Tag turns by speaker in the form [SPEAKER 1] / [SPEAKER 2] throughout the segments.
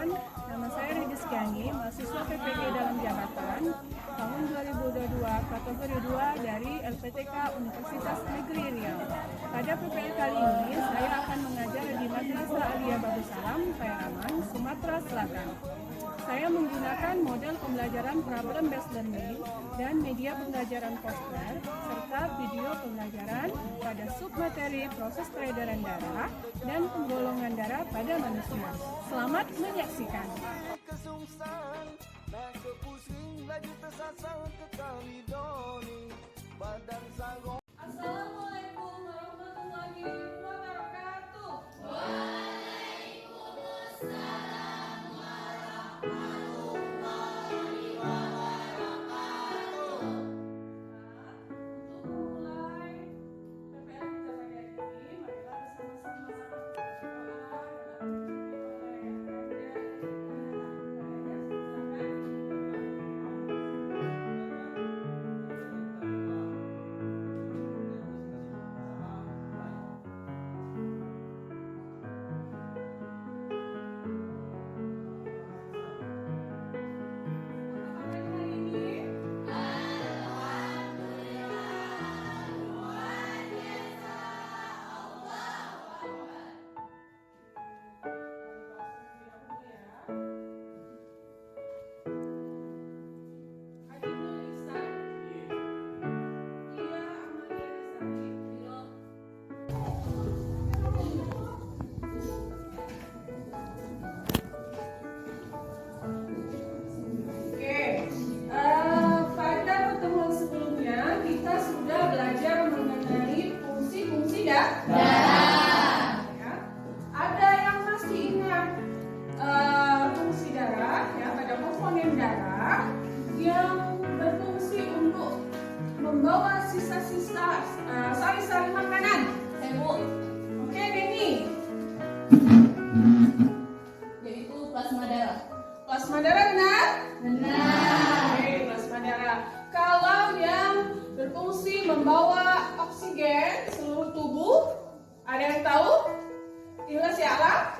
[SPEAKER 1] perkenalkan, nama saya Ridhiskiani, mahasiswa PPG dalam jabatan tahun 2022 kategori 2 dari LPTK Universitas Negeri Riau. Pada PPL kali ini saya akan mengajar di Madrasah Aliyah Babu Salam, Payaraman, Sumatera Selatan. Saya menggunakan model pembelajaran problem based learning dan media pembelajaran poster serta video pembelajaran pada submateri proses peredaran darah dan penggolongan darah pada manusia. Selamat menyaksikan. Assalamualaikum warahmatullahi wabarakatuh. Waalaikumsalam warahmatullahi wabarakatuh. Untuk memulai PPL kita pagi hari ini, marilah bersama-sama darah. Ya. Ada yang masih ingat fungsi darah ya, pada komponen darah yang berfungsi untuk membawa sisa-sisa sari-sari makanan. Oke, Denny.
[SPEAKER 2] Yaitu plasma darah.
[SPEAKER 1] Plasma darah benar?
[SPEAKER 2] Benar.
[SPEAKER 1] Oke, plasma darah. Kalau yang berfungsi membawa oksigen seluruh tubuh, ada yang tahu? Ikhlas ya Allah?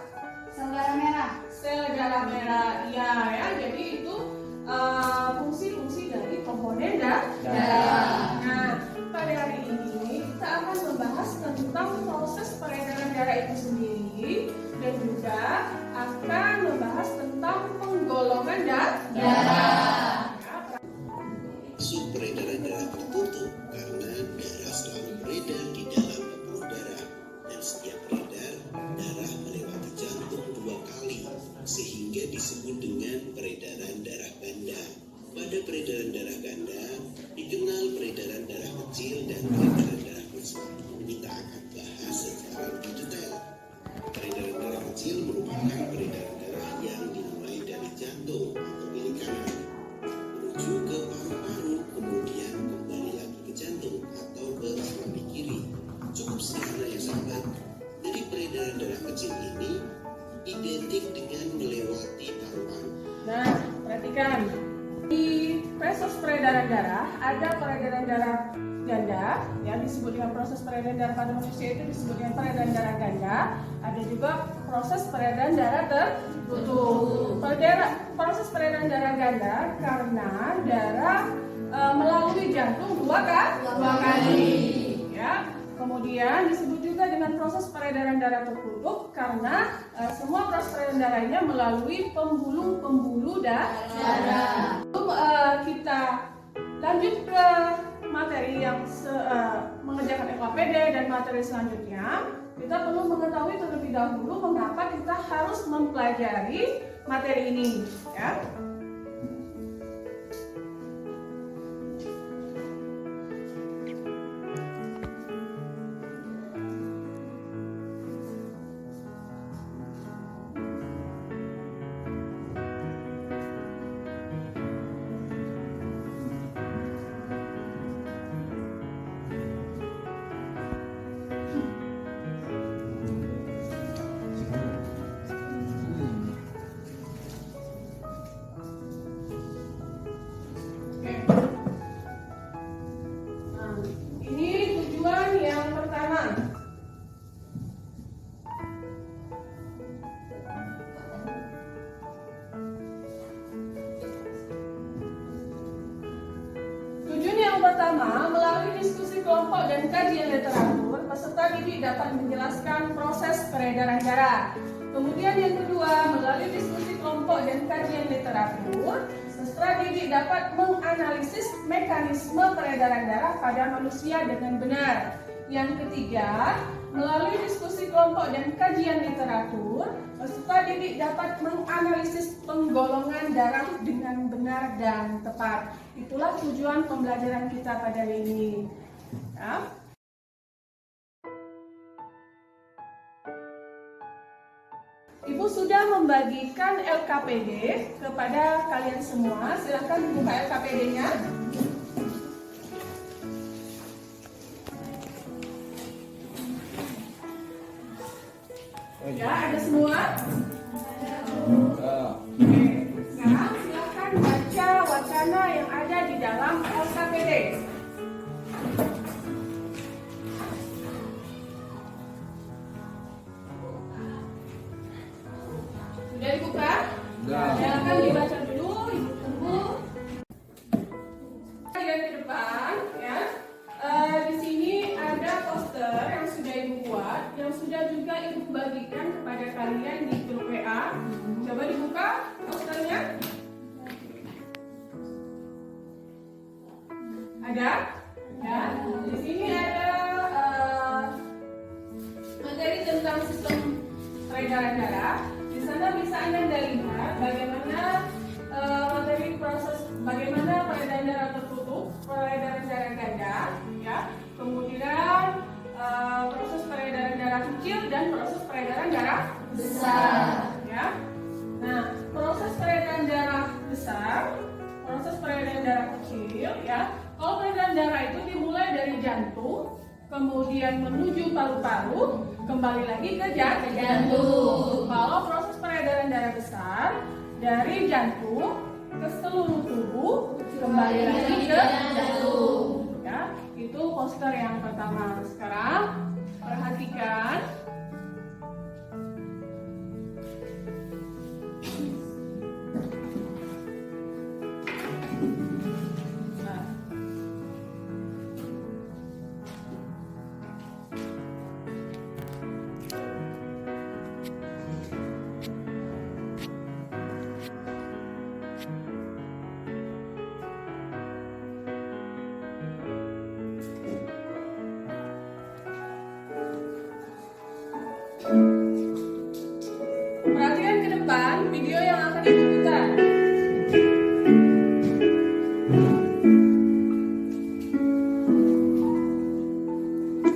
[SPEAKER 2] Sel darah merah.
[SPEAKER 1] Sel darah merah, iya ya. Jadi itu fungsi-fungsi dari komponen darah. Nah, pada hari ini kita akan membahas tentang proses peredaran darah itu sendiri dan juga akan membahas tentang penggolongan darah.
[SPEAKER 3] Peredaran darah tertutup karena darah selalu beredar di dalam pembuluh darah, dan setiap beredar darah melewati jantung 2 kali sehingga disebut dengan peredaran darah ganda. Pada peredaran darah ganda dikenal peredaran darah kecil dan peredaran darah besar. Kita akan bahas secara lebih detail. Peredaran darah kecil merupakan peredaran darah yang dimulai dari jantung atau milik kanan menuju ke paru-paru, kemudian kembali lagi ke jantung atau ke kaki kiri. Cukup sederhana ya sahabat. Jadi peredaran darah kecil ini identik dengan melewati paru-paru.
[SPEAKER 1] Nah, perhatikan. Di proses peredaran darah ada peredaran darah ganda, ya disebut dengan proses peredaran darah pada manusia itu disebut dengan peredaran darah ganda. Ada juga proses peredaran darah tertutup. Proses peredaran darah ganda karena darah melalui jantung dua kali. Ya. Kemudian disebut juga dengan proses peredaran darah tertutup karena semua proses peredaran darahnya melalui pembuluh-pembuluh darah. Sebelum kita lanjut ke materi yang mengerjakan FKPD dan materi selanjutnya, kita perlu mengetahui terlebih dahulu mengapa kita harus mempelajari materi ini, ya. yang pertama, melalui diskusi kelompok dan kajian literatur, peserta didik dapat menjelaskan proses peredaran darah. Kemudian yang kedua, melalui diskusi kelompok dan kajian literatur, peserta didik dapat menganalisis mekanisme peredaran darah pada manusia dengan benar. Yang ketiga, melalui diskusi kelompok dan kajian literatur, peserta didik dapat menganalisis penggolongan darah dengan benar dan tepat. Itulah tujuan pembelajaran kita pada hari ini. Ya. Ibu sudah membagikan LKPD kepada kalian semua. Silakan buka LKPD-nya. Ya, ada semua? Oke. Sekarang silakan baca wacana yang ada di dalam LKPD. Sudah dibuka? Silakan dibaca dulu, Ibu tunggu. Lihat ke depan, ya. Di sini ada poster yang sudah Ibu buat, yang sudah juga Ibu bagikan kepada kalian di grup WA. Coba dibuka posternya. Ada? Ya. Di sini ada materi tentang sistem peredaran darah. Di sana bisa Anda lihat bagaimana materi proses bagaimana peredaran darah tertutup, peredaran darah ganda, ya. Kemudian proses peredaran darah kecil dan proses peredaran darah besar, ya. Nah, proses peredaran darah besar, proses peredaran darah kecil, ya. Kalau peredaran darah itu dimulai dari jantung, kemudian menuju paru-paru, kembali lagi ke jantung. Kalau proses peredaran darah besar dari jantung ke seluruh tubuh, kembali lagi ke jantung. Ya, itu poster yang pertama. Sekarang perhatikan. Perhatikan ke depan video yang akan Ibu putar.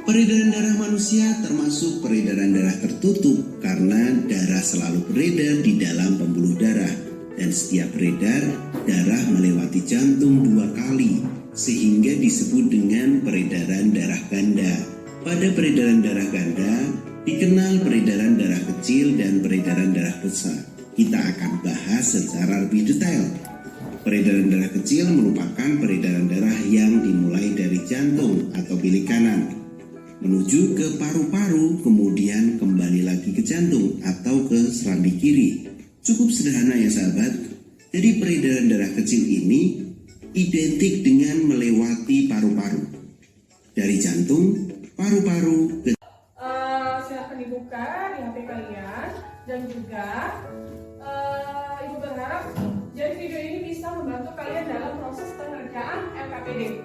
[SPEAKER 3] Peredaran darah manusia termasuk peredaran darah tertutup karena darah selalu beredar di dalam pembuluh darah dan setiap beredar darah melewati jantung 2 kali sehingga disebut dengan peredaran darah ganda. Pada peredaran darah ganda dikenal peredaran darah kecil dan peredaran darah besar. Kita akan bahas secara lebih detail. Peredaran darah kecil merupakan peredaran darah yang dimulai dari jantung atau bilik kanan, menuju ke paru-paru, kemudian kembali lagi ke jantung atau ke serambi kiri. Cukup sederhana ya sahabat. Jadi peredaran darah kecil ini identik dengan melewati paru-paru. Dari jantung, paru-paru, ke
[SPEAKER 1] Silahkan dibuka di HP kalian. Dan juga Ibu berharap jadi video ini bisa membantu kalian dalam proses pengerjaan LKPD.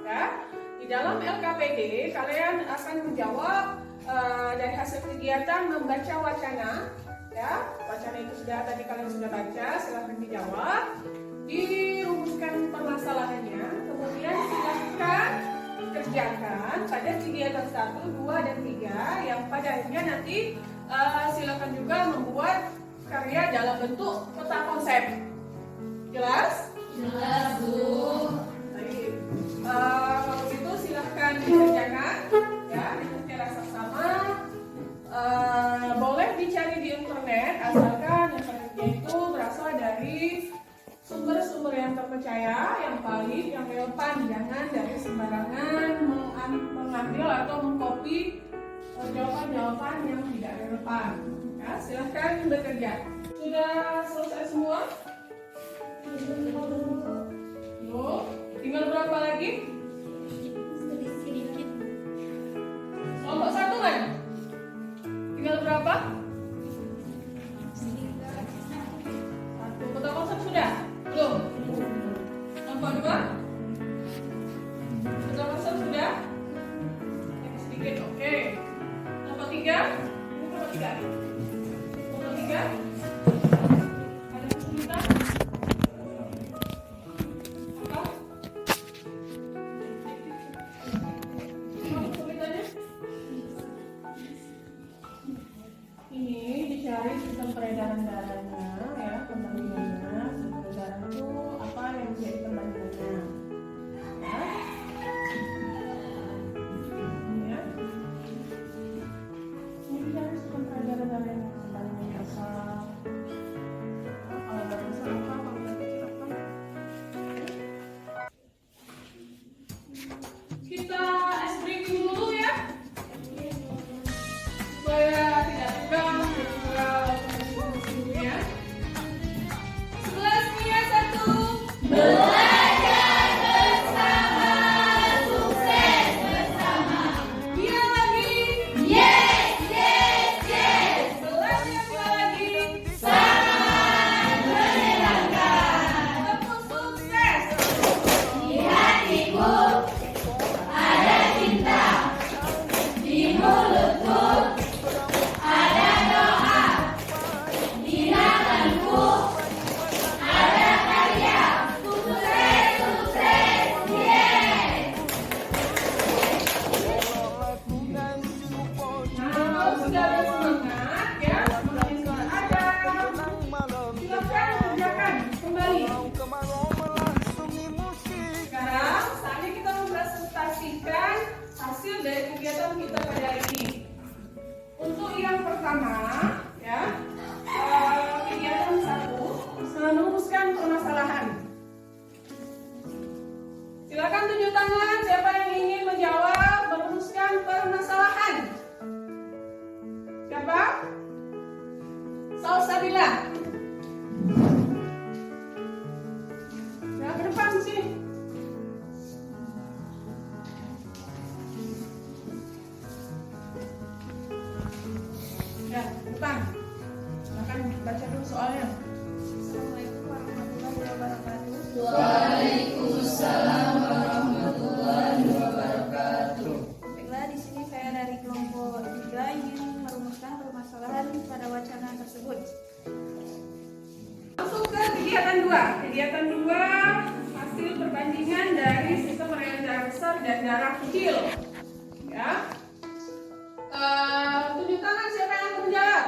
[SPEAKER 1] Ya, di dalam LKPD kalian akan menjawab dari hasil kegiatan membaca wacana. Ya, wacana itu tadi kalian sudah baca, silahkan dijawab, dirumuskan permasalahannya, kemudian silahkan kerjakan pada kegiatan 1, 2, dan 3 yang pada akhirnya nanti silakan juga membuat karya dalam bentuk peta konsep. Jelas?
[SPEAKER 2] Jelas, Bu.
[SPEAKER 1] Baik. Kalau gitu silahkan dikerjakan ya secara sama. Boleh dicari di internet asalkan internetnya itu berasal dari sumber-sumber yang terpercaya, yang valid, yang relevan. Jangan dari sembarangan mengambil atau mengcopy jawaban-jawaban yang tidak relevan. Ya, silahkan bekerja. Sudah selesai semua? Tinggal berapa lagi? pertama, ya, kegiatan 1, merumuskan permasalahan. Silakan tunjuk tangan siapa yang ingin menjawab merumuskan permasalahan. Siapa? Salsabila. Ya, ke depan sini. Ya, depan. Silakan baca dulu soalnya.
[SPEAKER 4] Assalamualaikum warahmatullahi wabarakatuh.
[SPEAKER 2] Waalaikumsalam warahmatullahi wabarakatuh.
[SPEAKER 4] Baiklah, di sini saya dari kelompok 3 ingin merumuskan permasalahan pada wacana tersebut.
[SPEAKER 1] Masuk ke kegiatan 2. Kegiatan 2 hasil perbandingan dari sistem peredaran darah besar dan darah kecil. Ya. Tunjuk tangan siapa yang akan menjawab?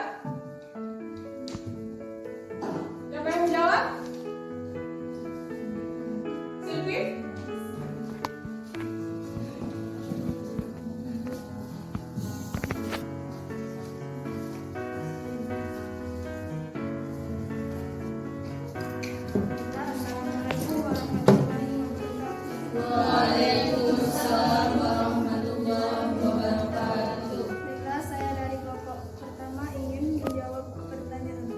[SPEAKER 1] Siapa yang menjawab? Silvi?
[SPEAKER 4] Assalamualaikum warahmatullahi wabarakatuh.
[SPEAKER 2] Waalaikumsalam warahmatullahi wabarakatuh.
[SPEAKER 4] Baiklah, saya dari kelompok pertama ingin menjawab pertanyaan.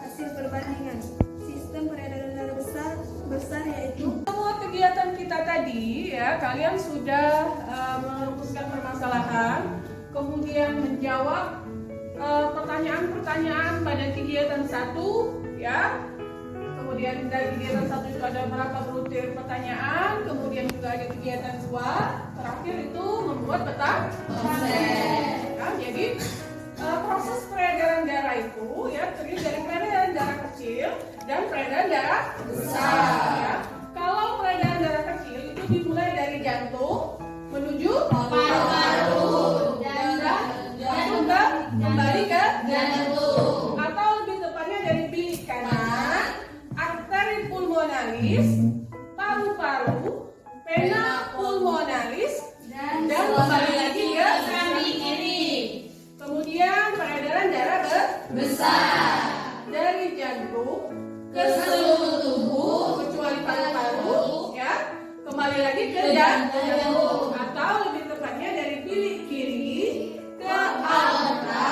[SPEAKER 4] Hasil perbandingan sistem peredaran darah besar yaitu
[SPEAKER 1] Semua kegiatan kita tadi ya, kalian sudah merumuskan permasalahan, kemudian menjawab pertanyaan-pertanyaan pada kegiatan 1 ya. Kemudian dari kegiatan 1 itu ada berapa butir pertanyaan, kemudian juga ada kegiatan 2, terakhir itu membuat peta ya. Jadi proses peredaran darah itu ya terdiri dari peredaran darah kecil dan peredaran darah besar ya. Kalau peredaran darah kecil itu dimulai dari jantung menuju paru-paru dan jantung kembali ke jantung, atau lebih tepatnya dari bilik kanan, arteri pulmonalis, paru-paru, vena pulmonalis, dan kembali lagi ke samping kiri. Kemudian peredaran darah besar dari jantung ke seluruh tubuh kecuali paru-paru ya, kembali lagi ke jantung, atau lebih tepatnya dari bilik kiri ke aorta,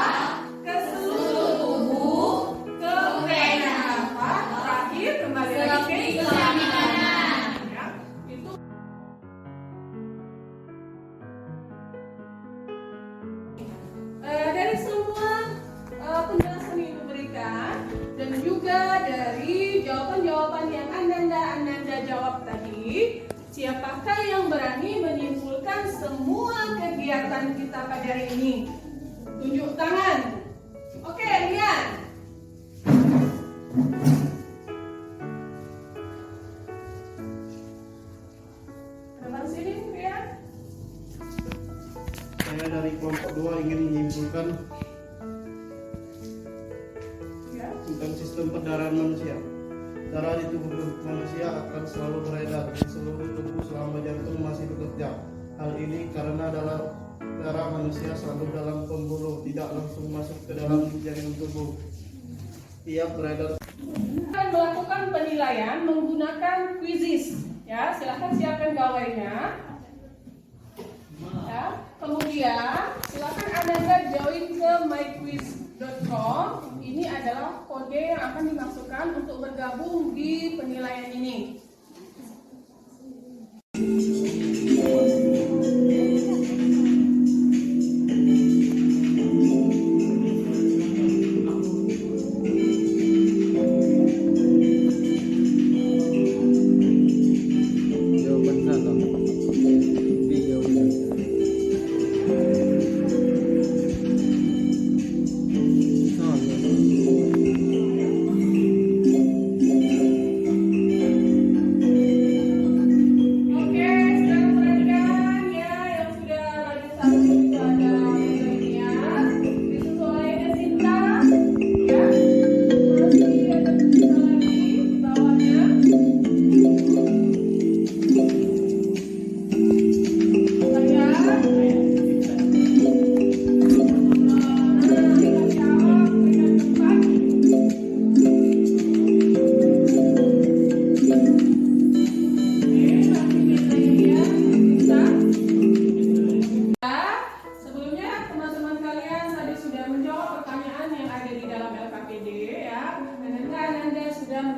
[SPEAKER 1] ke seluruh tubuh, ke vena cava, terakhir kembali lagi ke samping kanan ya. Itu dari semua penjelasan yang diberikan dan juga dari jawaban-jawaban yang Ananda jawab tadi, siapakah yang berani menyimpulkan semua kegiatan kita pada hari ini? Tunjuk tangan. Oke, Rian. Depan sini, Rian.
[SPEAKER 5] Saya dari kelompok 2 ingin menyimpulkan
[SPEAKER 1] Ya.
[SPEAKER 5] tentang sistem perdarahan manusia. Darah di tubuh manusia akan selalu beredar di seluruh tubuh selama jantung masih bekerja. Hal ini karena darah manusia selalu dalam pembuluh, tidak langsung masuk ke dalam jaringan tubuh. Ia beredar.
[SPEAKER 1] Akan melakukan penilaian menggunakan quizzes. Ya, silahkan siapkan gawainya. Ya, kemudian silakan Anda join ke myquiz.com. Ini adalah kode yang akan dimasukkan untuk bergabung di penilaian ini.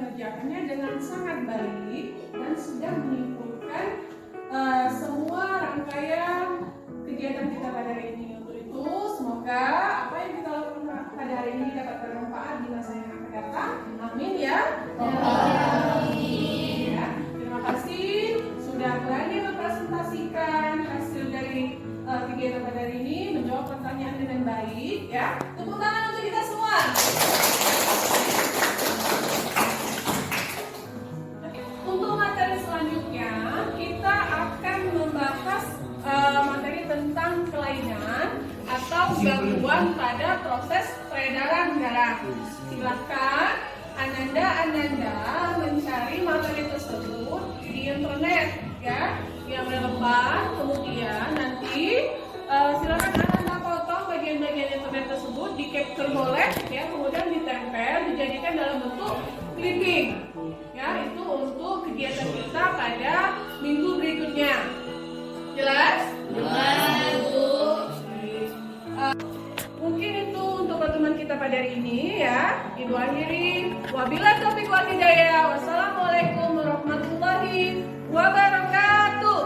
[SPEAKER 1] mengerjakannya dengan sangat baik dan sudah menyimpulkan semua rangkaian kegiatan kita pada hari ini. Untuk itu, semoga apa yang kita lakukan pada hari ini dapat bermanfaat di masa yang akan datang. Amin ya. Ya, terima kasih sudah berani mempresentasikan hasil dari kegiatan pada hari ini, menjawab pertanyaan dengan baik. Ya, tepuk tangan untuk kita semua. Untuk materi selanjutnya, kita akan membahas materi tentang kelainan atau gangguan pada proses peredaran darah. Silakan Ananda mencari materi tersebut di internet ya, yang relevan. Kemudian nanti silakan Ananda potong bagian-bagian internet tersebut, di capture boleh ya, kemudian ditempel, dijadikan dalam bentuk clipping ya, itu untuk kegiatan kita pada minggu berikutnya. Jelas?
[SPEAKER 2] Jelas, Bu.
[SPEAKER 1] Mungkin itu untuk pertemuan kita pada hari ini ya. Ibu akhiri. Wabillahi taufiq wal hidayah. Wassalamualaikum warahmatullahi wabarakatuh.